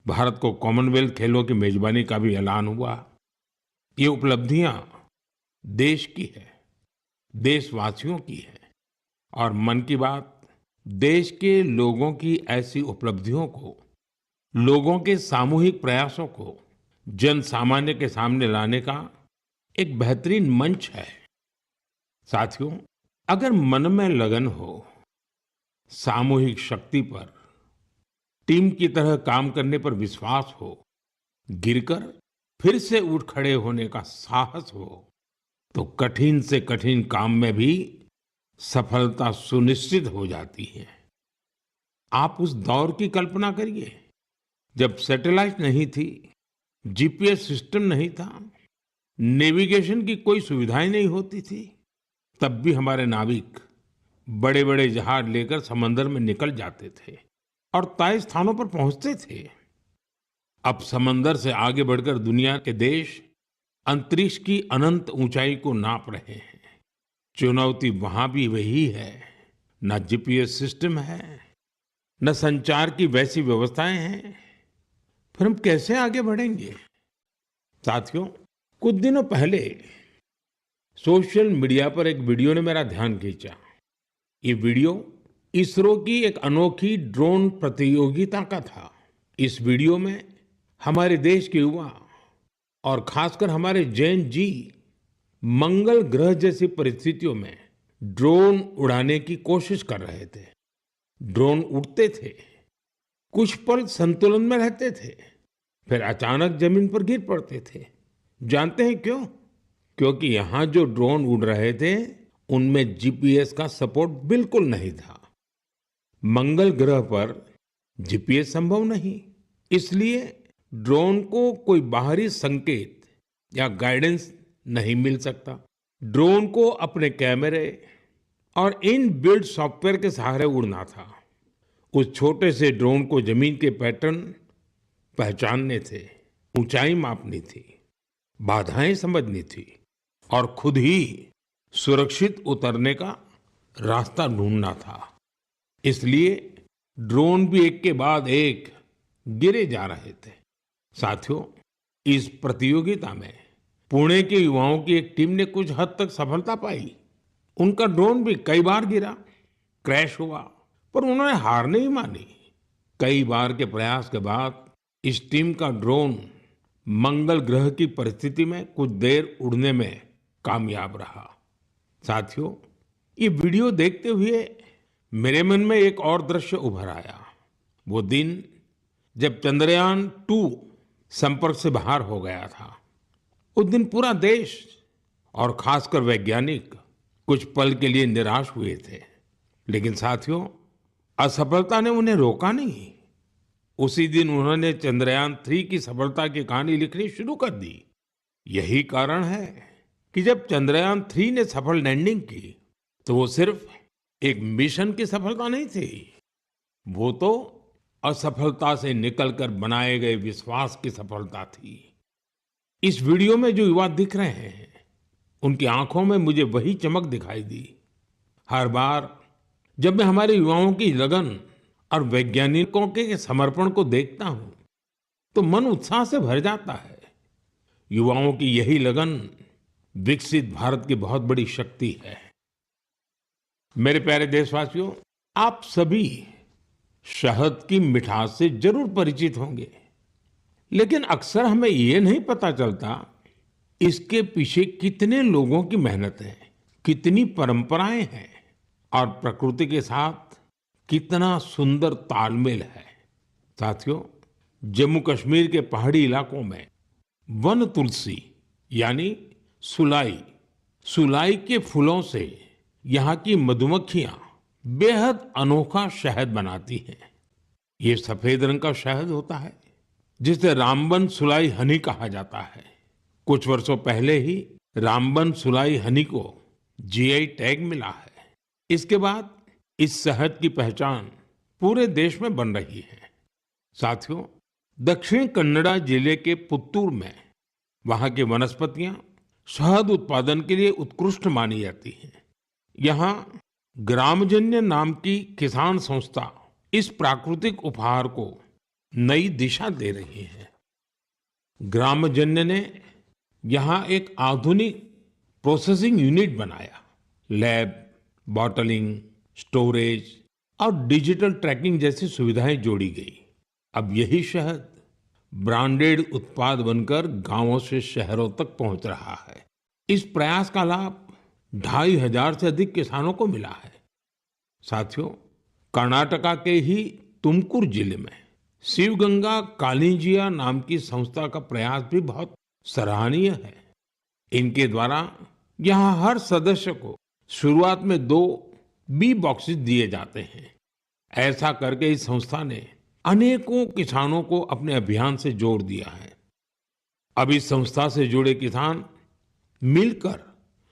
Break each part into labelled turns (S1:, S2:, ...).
S1: भारत को कॉमनवेल्थ खेलों की मेजबानी का भी ऐलान हुआ। ये उपलब्धियां देश की है, देशवासियों की है। और मन की बात देश के लोगों की ऐसी उपलब्धियों को, लोगों के सामूहिक प्रयासों को जन सामान्य के सामने लाने का एक बेहतरीन मंच है। साथियों, अगर मन में लगन हो, सामूहिक शक्ति पर, टीम की तरह काम करने पर विश्वास हो, गिरकर फिर से उठ खड़े होने का साहस हो, तो कठिन से कठिन काम में भी सफलता सुनिश्चित हो जाती है। आप उस दौर की कल्पना करिए जब सैटेलाइट नहीं थी, जीपीएस सिस्टम नहीं था, नेविगेशन की कोई सुविधाएं नहीं होती थी। तब भी हमारे नाविक बड़े बड़े जहाज लेकर समंदर में निकल जाते थे और तय स्थानों पर पहुंचते थे। अब समंदर से आगे बढ़कर दुनिया के देश अंतरिक्ष की अनंत ऊंचाई को नाप रहे हैं। चुनौती वहां भी वही है, न जीपीएस सिस्टम है, न संचार की वैसी व्यवस्थाएं हैं। फिर हम कैसे आगे बढ़ेंगे? साथियों, कुछ दिनों पहले सोशल मीडिया पर एक वीडियो ने मेरा ध्यान खींचा। ये वीडियो इसरो की एक अनोखी ड्रोन प्रतियोगिता का था। इस वीडियो में हमारे देश के युवा और खासकर हमारे जैन जी मंगल ग्रह जैसी परिस्थितियों में ड्रोन उड़ाने की कोशिश कर रहे थे। ड्रोन उड़ते थे, कुछ पल संतुलन में रहते थे, फिर अचानक जमीन पर गिर पड़ते थे। जानते हैं क्यों? क्योंकि यहां जो ड्रोन उड़ रहे थे उनमें जीपीएस का सपोर्ट बिल्कुल नहीं था। मंगल ग्रह पर जीपीएस संभव नहीं, इसलिए ड्रोन को कोई बाहरी संकेत या गाइडेंस नहीं मिल सकता। ड्रोन को अपने कैमरे और इन बिल्ड सॉफ्टवेयर के सहारे उड़ना था। उस छोटे से ड्रोन को जमीन के पैटर्न पहचानने थे, ऊंचाई मापनी थी, बाधाएं समझनी थी और खुद ही सुरक्षित उतरने का रास्ता ढूंढना था। इसलिए ड्रोन भी एक के बाद एक गिरे जा रहे थे। साथियों, इस प्रतियोगिता में पुणे के युवाओं की एक टीम ने कुछ हद तक सफलता पाई। उनका ड्रोन भी कई बार गिरा, क्रैश हुआ, पर उन्होंने हार नहीं मानी। कई बार के प्रयास के बाद इस टीम का ड्रोन मंगल ग्रह की परिस्थिति में कुछ देर उड़ने में कामयाब रहा। साथियों, ये वीडियो देखते हुए मेरे मन में एक और दृश्य उभर आया। वो दिन जब चंद्रयान-2 संपर्क से बाहर हो गया था। उस दिन पूरा देश और खासकर वैज्ञानिक कुछ पल के लिए निराश हुए थे। लेकिन साथियों, असफलता ने उन्हें रोका नहीं। उसी दिन उन्होंने चंद्रयान-3 की सफलता की कहानी लिखनी शुरू कर दी। यही कारण है कि जब चंद्रयान-3 ने सफल लैंडिंग की तो वो सिर्फ एक मिशन की सफलता नहीं थी, वो तो असफलता से निकलकर बनाए गए विश्वास की सफलता थी। इस वीडियो में जो युवा दिख रहे हैं, उनकी आंखों में मुझे वही चमक दिखाई दी। हर बार जब मैं हमारे युवाओं की लगन और वैज्ञानिकों के समर्पण को देखता हूं, तो मन उत्साह से भर जाता है। युवाओं की यही लगन विकसित भारत की बहुत बड़ी शक्ति है। मेरे प्यारे देशवासियों, आप सभी शहद की मिठास से जरूर परिचित होंगे, लेकिन अक्सर हमें ये नहीं पता चलता इसके पीछे कितने लोगों की मेहनत है, कितनी परंपराएं हैं और प्रकृति के साथ कितना सुंदर तालमेल है। साथियों, जम्मू कश्मीर के पहाड़ी इलाकों में वन तुलसी यानी सुलाई के फूलों से यहाँ की मधुमक्खियां बेहद अनोखा शहद बनाती हैं। ये सफेद रंग का शहद होता है जिसे रामबन सुलाई हनी कहा जाता है। कुछ वर्षों पहले ही रामबन सुलाई हनी को जीआई टैग मिला है। इसके बाद इस शहद की पहचान पूरे देश में बन रही है। साथियों, दक्षिण कन्नड़ा जिले के पुत्तूर में वहां की वनस्पतियां शहद उत्पादन के लिए उत्कृष्ट मानी जाती हैं। यहाँ ग्रामजन्य नाम की किसान संस्था इस प्राकृतिक उपहार को नई दिशा दे रही हैं। ग्रामजन्य ने यहाँ एक आधुनिक प्रोसेसिंग यूनिट बनाया। लैब, बॉटलिंग, स्टोरेज और डिजिटल ट्रैकिंग जैसी सुविधाएं जोड़ी गई। अब यही शहद ब्रांडेड उत्पाद बनकर गांवों से शहरों तक पहुंच रहा है। इस प्रयास का लाभ 2,500 से अधिक किसानों को मिला है। साथियों, कर्नाटका के ही तुमकुर जिले में शिवगंगा कालिंजिया नाम की संस्था का प्रयास भी बहुत सराहनीय है। इनके द्वारा यहाँ हर सदस्य को शुरुआत में 2 बी बॉक्सेस दिए जाते हैं। ऐसा करके इस संस्था ने अनेकों किसानों को अपने अभियान से जोड़ दिया है। अब इस संस्था से जुड़े किसान मिलकर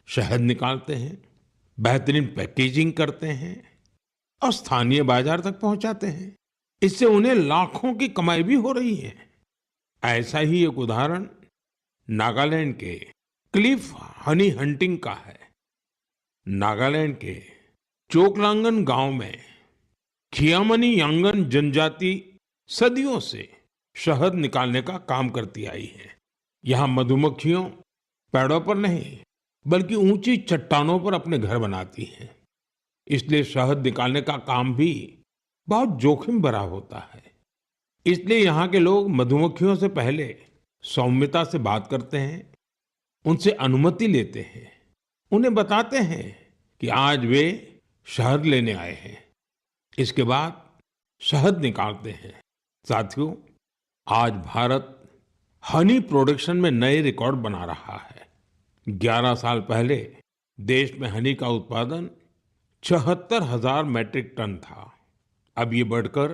S1: शहद निकालते हैं, बेहतरीन पैकेजिंग करते हैं और स्थानीय बाजार तक पहुंचाते हैं। इससे उन्हें लाखों की कमाई भी हो रही है। ऐसा ही एक उदाहरण नागालैंड के क्लिफ हनी हंटिंग का है। नागालैंड के चोकलांगन गांव में खियामनी यांगन जनजाति सदियों से शहद निकालने का काम करती आई है। यहाँ मधुमक्खियों पेड़ों पर नहीं बल्कि ऊंची चट्टानों पर अपने घर बनाती हैं। इसलिए शहद निकालने का काम भी बहुत जोखिम भरा होता है। इसलिए यहाँ के लोग मधुमक्खियों से पहले सौम्यता से बात करते हैं, उनसे अनुमति लेते हैं, उन्हें बताते हैं कि आज वे शहद लेने आए हैं। इसके बाद शहद निकालते हैं। साथियों, आज भारत हनी प्रोडक्शन में नए रिकॉर्ड बना रहा है। 11 साल पहले देश में हनी का उत्पादन 74,000 मैट्रिक टन था। अब ये बढ़कर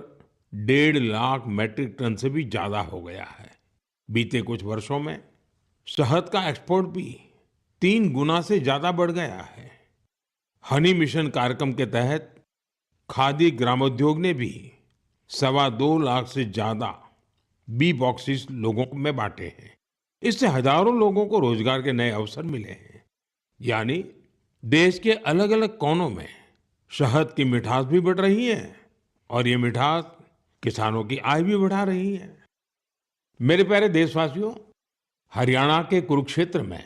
S1: 1.5 लाख मैट्रिक टन से भी ज्यादा हो गया है। बीते कुछ वर्षों में शहद का एक्सपोर्ट भी 3 गुना से ज्यादा बढ़ गया है। हनी मिशन कार्यक्रम के तहत खादी ग्रामोद्योग ने भी 2.25 लाख से ज्यादा बी बॉक्सेस लोगों में बांटे हैं। इससे हजारों लोगों को रोजगार के नए अवसर मिले हैं। यानी देश के अलग अलग कोनों में शहद की मिठास भी बढ़ रही है और ये मिठास किसानों की आय भी बढ़ा रही है। मेरे प्यारे देशवासियों, हरियाणा के कुरुक्षेत्र में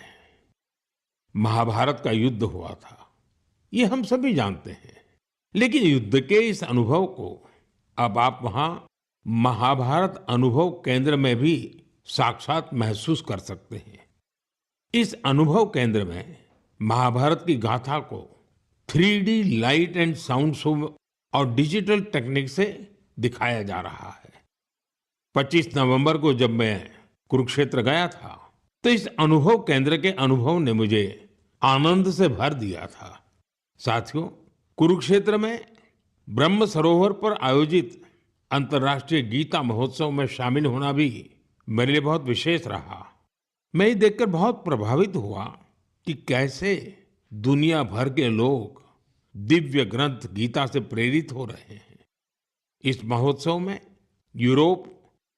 S1: महाभारत का युद्ध हुआ था, ये हम सभी जानते हैं। लेकिन युद्ध के इस अनुभव को अब आप वहां महाभारत अनुभव केंद्र में भी साक्षात महसूस कर सकते हैं। इस अनुभव केंद्र में महाभारत की गाथा को 3D light and sound show और डिजिटल टेक्निक से दिखाया जा रहा है। 25 नवंबर को जब मैं कुरुक्षेत्र गया था तो इस अनुभव केंद्र के अनुभव ने मुझे आनंद से भर दिया था। साथियों, कुरुक्षेत्र में ब्रह्म सरोवर पर आयोजित अंतर्राष्ट्रीय गीता महोत्सव में शामिल होना भी मेरे लिए बहुत विशेष रहा। मैं ये देखकर बहुत प्रभावित हुआ कि कैसे दुनिया भर के लोग दिव्य ग्रंथ गीता से प्रेरित हो रहे हैं। इस महोत्सव में यूरोप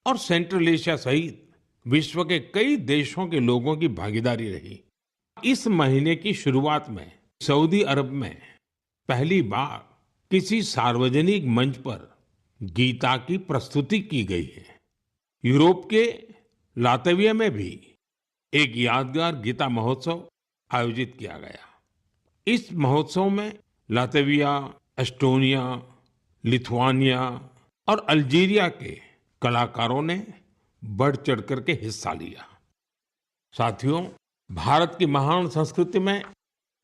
S1: और सेंट्रल एशिया सहित विश्व के कई देशों के लोगों की भागीदारी रही। इस महीने की शुरुआत में सऊदी अरब में पहली बार किसी सार्वजनिक मंच पर गीता की प्रस्तुति की गई है। यूरोप के लातविया में भी एक यादगार गीता महोत्सव आयोजित किया गया। इस महोत्सव में लातविया, एस्टोनिया, लिथुआनिया और अल्जीरिया के कलाकारों ने बढ़ चढ़ करके हिस्सा लिया। साथियों, भारत की महान संस्कृति में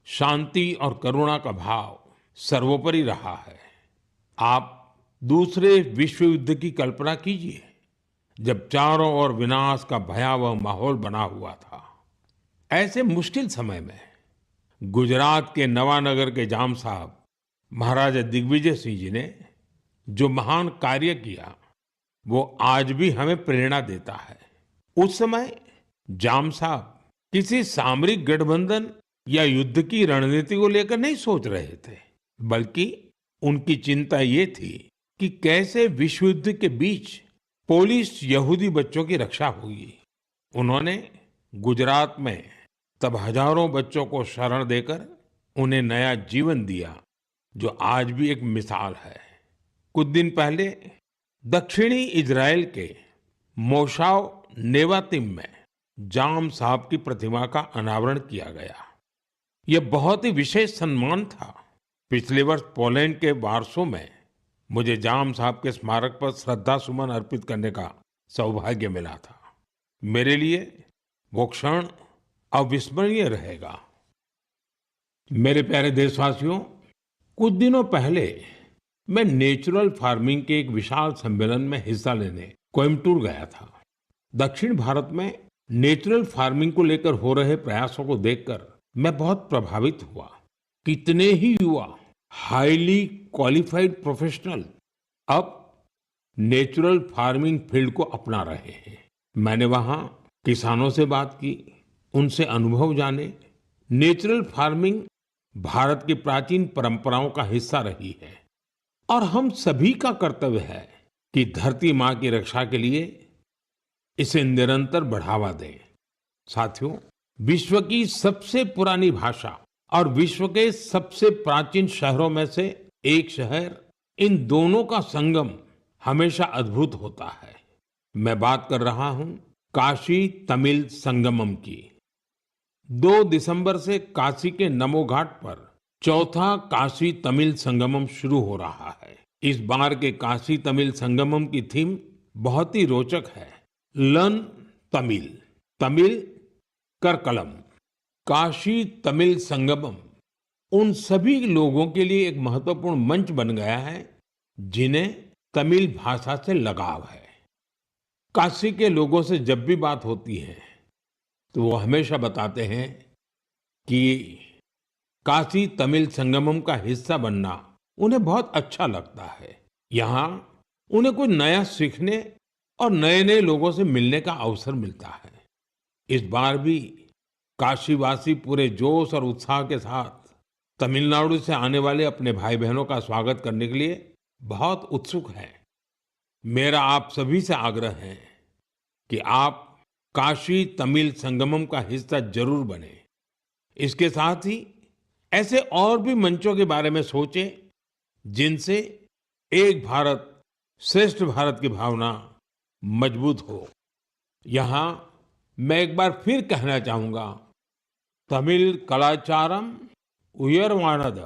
S1: शांति और करुणा का भाव सर्वोपरि रहा है। आप दूसरे विश्व युद्ध की कल्पना कीजिए, जब चारों ओर विनाश का भयावह माहौल बना हुआ था। ऐसे मुश्किल समय में गुजरात के नवानगर के जाम साहब महाराजा दिग्विजय सिंह जी ने जो महान कार्य किया वो आज भी हमें प्रेरणा देता है। उस समय जाम साहब किसी सामरिक गठबंधन या युद्ध की रणनीति को लेकर नहीं सोच रहे थे, बल्कि उनकी चिंता ये थी कि कैसे विश्व युद्ध के बीच पोलिश यहूदी बच्चों की रक्षा होगी। उन्होंने गुजरात में तब हजारों बच्चों को शरण देकर उन्हें नया जीवन दिया, जो आज भी एक मिसाल है। कुछ दिन पहले दक्षिणी इजराइल के मोशाव नेवातिम में जाम साहब की प्रतिमा का अनावरण किया गया। यह बहुत ही विशेष सम्मान था। पिछले वर्ष पोलैंड के वार्सो में मुझे जाम साहब के स्मारक पर श्रद्धा सुमन अर्पित करने का सौभाग्य मिला था। मेरे लिए वो क्षण अविस्मरणीय रहेगा। मेरे प्यारे देशवासियों, कुछ दिनों पहले मैं नेचुरल फार्मिंग के एक विशाल सम्मेलन में हिस्सा लेने कोयम्बटूर गया था। दक्षिण भारत में नेचुरल फार्मिंग को लेकर हो रहे प्रयासों को देखकर मैं बहुत प्रभावित हुआ। कितने ही युवा हाईली क्वालिफाइड प्रोफेशनल अब नेचुरल फार्मिंग फील्ड को अपना रहे हैं। मैंने वहां किसानों से बात की, उनसे अनुभव जाने। नेचुरल फार्मिंग भारत की प्राचीन परंपराओं का हिस्सा रही है और हम सभी का कर्तव्य है कि धरती मां की रक्षा के लिए इसे निरंतर बढ़ावा दें। साथियों, विश्व की सबसे पुरानी भाषा और विश्व के सबसे प्राचीन शहरों में से एक शहर, इन दोनों का संगम हमेशा अद्भुत होता है। मैं बात कर रहा हूं काशी तमिल संगमम की। 2 दिसंबर से काशी के नमो घाट पर चौथा काशी तमिल संगमम शुरू हो रहा है। इस बार के काशी तमिल संगमम की थीम बहुत ही रोचक है। लर्न तमिल, तमिल कर कलम। काशी तमिल संगमम उन सभी लोगों के लिए एक महत्वपूर्ण मंच बन गया है जिन्हें तमिल भाषा से लगाव है। काशी के लोगों से जब भी बात होती है तो वो हमेशा बताते हैं कि काशी तमिल संगमम का हिस्सा बनना उन्हें बहुत अच्छा लगता है। यहाँ उन्हें कुछ नया सीखने और नए नए लोगों से मिलने का अवसर मिलता है। इस बार भी काशीवासी पूरे जोश और उत्साह के साथ तमिलनाडु से आने वाले अपने भाई बहनों का स्वागत करने के लिए बहुत उत्सुक हैं। मेरा आप सभी से आग्रह है कि आप काशी तमिल संगमम का हिस्सा जरूर बने। इसके साथ ही ऐसे और भी मंचों के बारे में सोचें जिनसे एक भारत श्रेष्ठ भारत की भावना मजबूत हो। यहाँ मैं एक बार फिर कहना चाहूंगा, तमिल कलाचारम उयर्वानद,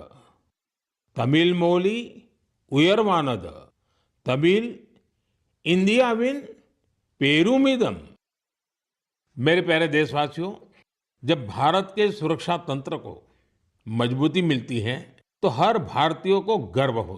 S1: तमिल मोली उयर्वानद, तमिल इंडियाविन पेरुमिदम। मेरे प्यारे देशवासियों, जब भारत के सुरक्षा तंत्र को मजबूती मिलती है तो हर भारतीय को गर्व होता है।